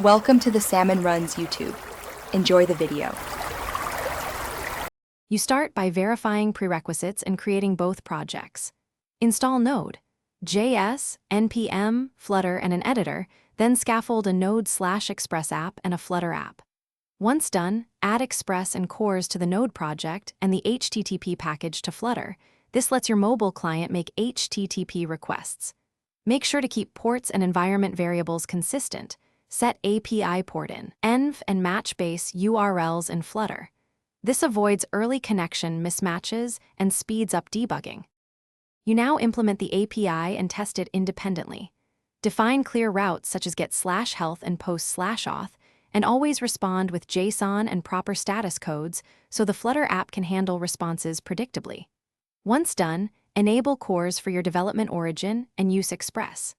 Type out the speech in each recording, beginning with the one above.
Welcome to the Salmon Runs YouTube. Enjoy the video. You start by verifying prerequisites and creating both projects. Install Node.js, npm, Flutter, and an editor, then scaffold a Node/Express app and a Flutter app. Once done, add Express and cores to the Node project and the HTTP package to Flutter. This lets your mobile client make HTTP requests. Make sure to keep ports and environment variables consistent. Set API port in, env, and match base URLs in Flutter. This avoids early connection mismatches and speeds up debugging. You now implement the API and test it independently. Define clear routes such as get/health and post/auth, and always respond with JSON and proper status codes so the Flutter app can handle responses predictably. Once done, enable cores for your development origin and use Express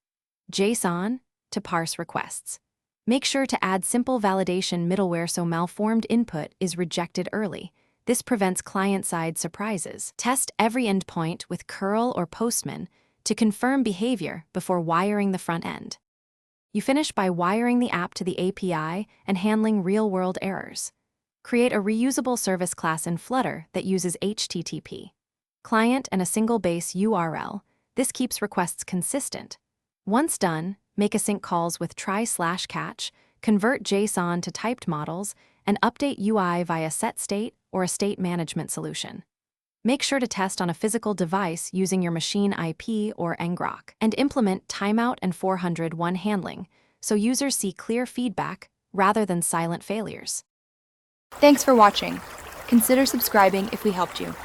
JSON to parse requests. Make sure to add simple validation middleware so malformed input is rejected early. This prevents client-side surprises. Test every endpoint with curl or postman to confirm behavior before wiring the front end. You finish by wiring the app to the API and handling real-world errors. Create a reusable service class in Flutter that uses HTTP client and a single base URL. This keeps requests consistent. Once done, make async calls with try/catch, convert JSON to typed models, and update UI via setState or a state management solution. Make sure to test on a physical device using your machine IP or ngrok, and implement timeout and 401 handling so users see clear feedback rather than silent failures. Thanks for watching. Consider subscribing if we helped you.